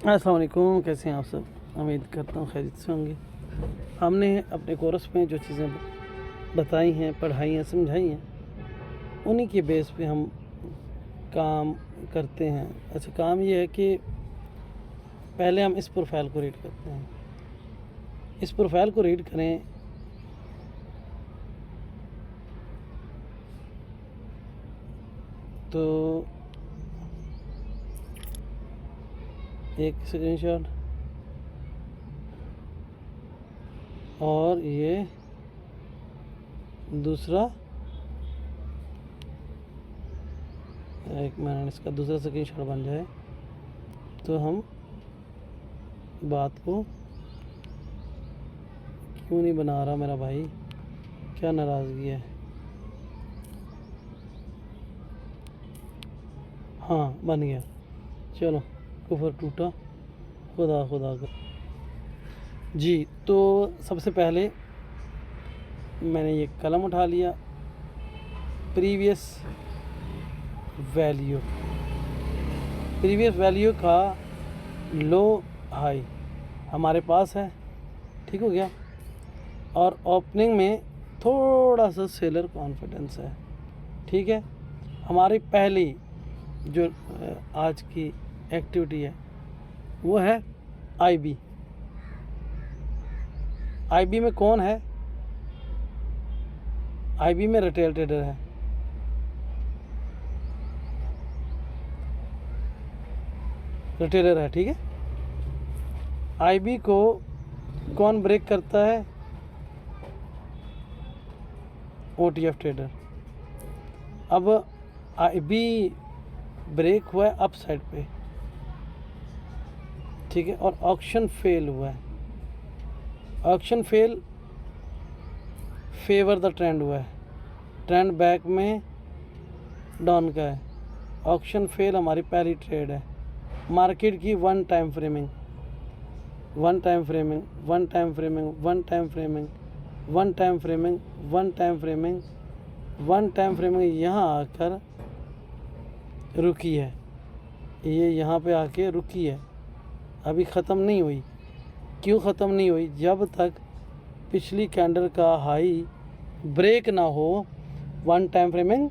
अस्सलाम वालेकुम, कैसे हैं आप सब। उम्मीद करता हूँ खैरियत से होंगे। हमने अपने कोर्स में जो चीज़ें बताई हैं, पढ़ाई हैं, समझाई हैं, उन्हीं के बेस पे हम काम करते हैं। अच्छा, काम ये है कि पहले हम इस प्रोफाइल को रीड करते हैं। इस प्रोफाइल को रीड करें तो एक स्क्रीनशॉट और ये दूसरा, एक मिनट, इसका दूसरा स्क्रीनशॉट बन जाए तो हम बात को क्यों नहीं बना रहा मेरा भाई, क्या नाराज़गी है। हाँ, बन गया। चलो, कुफर टूटा, खुदा खुदा का जी। तो सबसे पहले मैंने ये कलम उठा लिया, प्रीवियस वैल्यू का लो हाई हमारे पास है, ठीक हो गया। और ओपनिंग में थोड़ा सा सेलर कॉन्फिडेंस है, ठीक है। हमारी पहली जो आज की एक्टिविटी है वो है आईबी। आईबी में कौन है? आईबी में रिटेल ट्रेडर है। रिटेलर है, ठीक है। आईबी को कौन ब्रेक करता है? ओटीएफ ट्रेडर। अब आईबी ब्रेक हुआ है अप साइड पे, ठीक है, और ऑक्शन फेल हुआ है। Auction fail favour the trend हुआ है, ट्रेंड बैक में डाउन का है। ऑक्शन फेल हमारी पहली ट्रेड है। मार्केट की वन टाइम फ्रेमिंग यहाँ आकर रुकी है। ये यहाँ पे आके रुकी है, अभी ख़त्म नहीं हुई। क्यों ख़त्म नहीं हुई? जब तक पिछली कैंडल का हाई ब्रेक ना हो, वन टाइम फ्रेमिंग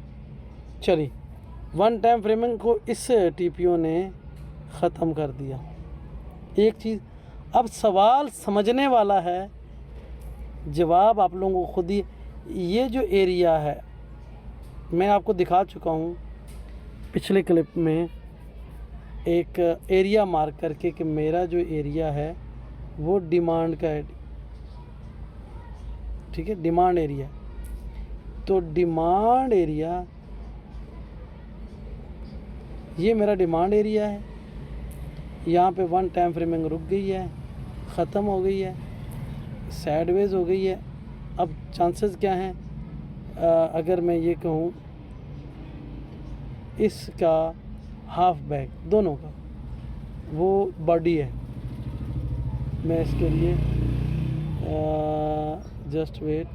चली। वन टाइम फ्रेमिंग को इस टीपीओ ने ख़त्म कर दिया। एक चीज़, अब सवाल समझने वाला है, जवाब आप लोगों को खुद ही। ये जो एरिया है मैं आपको दिखा चुका हूँ पिछले क्लिप में, एक एरिया मार्क करके कि मेरा जो एरिया है वो डिमांड का है, ठीक है, डिमांड एरिया। तो डिमांड एरिया, ये मेरा डिमांड एरिया है। यहाँ पे वन टाइम फ्रेमिंग रुक गई है, ख़त्म हो गई है, साइडवेज हो गई है। अब चांसेस क्या हैं? अगर मैं ये कहूँ इसका हाफ बैक दोनों का, वो बॉडी है। मैं इसके लिए जस्ट वेट,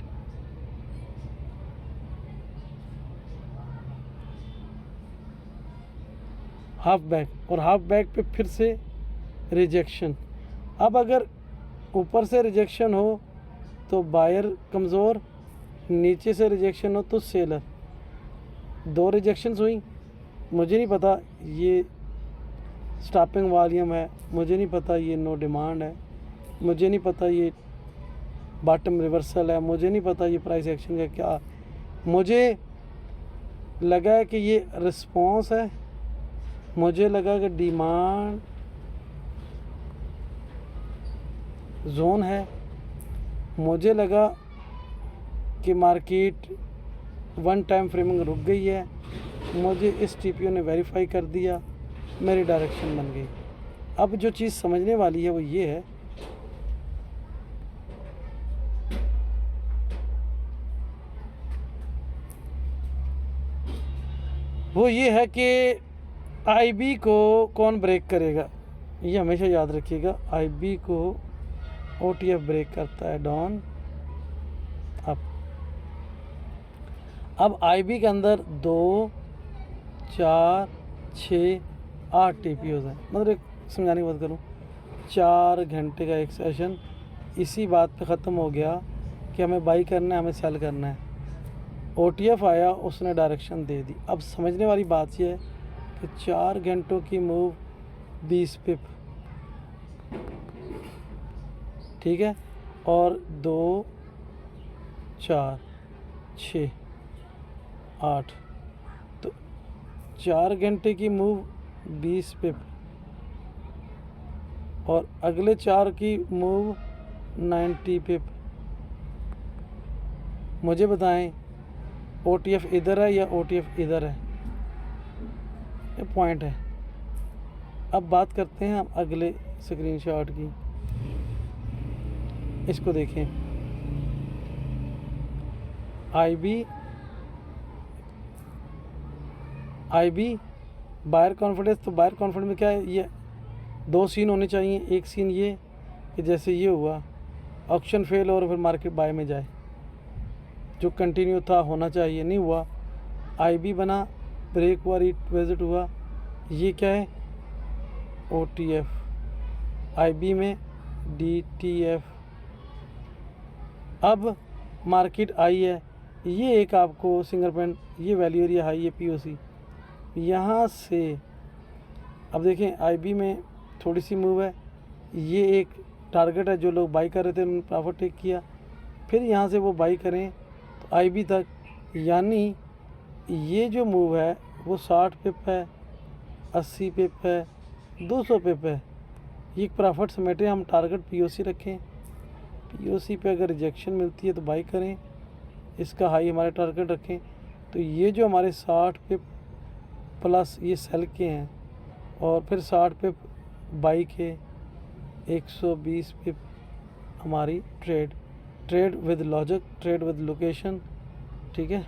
हाफ बैक, और हाफ बैक पे फिर से रिजेक्शन। अब अगर ऊपर से रिजेक्शन हो तो बायर कमज़ोर, नीचे से रिजेक्शन हो तो सेलर। दो रिजेक्शंस हुई। मुझे नहीं पता ये स्टॉपिंग वॉल्यूम है, मुझे नहीं पता ये नो डिमांड है, मुझे नहीं पता ये बॉटम रिवर्सल है, मुझे नहीं पता ये प्राइस एक्शन का क्या। मुझे लगा है कि ये रिस्पॉन्स है, मुझे लगा कि डिमांड जोन है, मुझे लगा कि मार्केट वन टाइम फ्रेमिंग रुक गई है। मुझे इस टीपीओ ने वेरीफाई कर दिया, मेरी डायरेक्शन बन गई। अब जो चीज़ समझने वाली है वो ये है, वो ये है कि आईबी को कौन ब्रेक करेगा। ये हमेशा याद रखिएगा, आईबी को ओटीएफ ब्रेक करता है डाउन अप। अब आईबी के अंदर 2, 4, 6, 8 टीपीओज हैं। मतलब एक समझाने की बात करूँ, 4 घंटे का एक सेशन इसी बात पे ख़त्म हो गया कि हमें बाई करना है, हमें सेल करना है। OTF आया, उसने डायरेक्शन दे दी। अब समझने वाली बात यह है कि 4 घंटों की मूव 20 पिप, ठीक है, और 2 4 6 8, तो 4 घंटे की मूव 20 पिप और अगले 4 की मूव 90 पिप। मुझे बताएं OTF इधर है या OTF इधर है, ये पॉइंट है। अब बात करते हैं हम अगले स्क्रीनशॉट की, इसको देखें। IB बायर कॉन्फिडेंस, तो बायर कॉन्फिडेंस में क्या है, ये 2 सीन होने चाहिए। एक सीन ये कि जैसे ये हुआ, ऑक्शन फेल और फिर मार्केट बाय में जाए, जो कंटिन्यू था होना चाहिए, नहीं हुआ। IB बना, ब्रेक हुआ, रिविजिट हुआ, ये क्या है, OTF। IB में DTF। अब मार्केट आई है, ये एक आपको सिंगल पॉइंट, ये वैल्यू एरिया हाई है, POC यहाँ से। अब देखें IB में थोड़ी सी मूव है, ये एक टारगेट है, जो लोग बाई कर रहे थे उन्होंने प्रॉफिट टेक किया, फिर यहाँ से वो बाई करें तो IB तक, यानी ये जो मूव है वो 60 पिप है, 80 पिप है, 200 पिप है। ये प्रॉफिट समेटे, हम टारगेट POC रखें, POC पे अगर रिजेक्शन मिलती है तो बाई करें, इसका हाई हमारे टारगेट रखें। तो ये जो हमारे 60 पिप प्लस ये सेल के हैं और फिर 60 पिप बाई के, 120 पिप हमारी trade with logic, trade with location, ठीक है।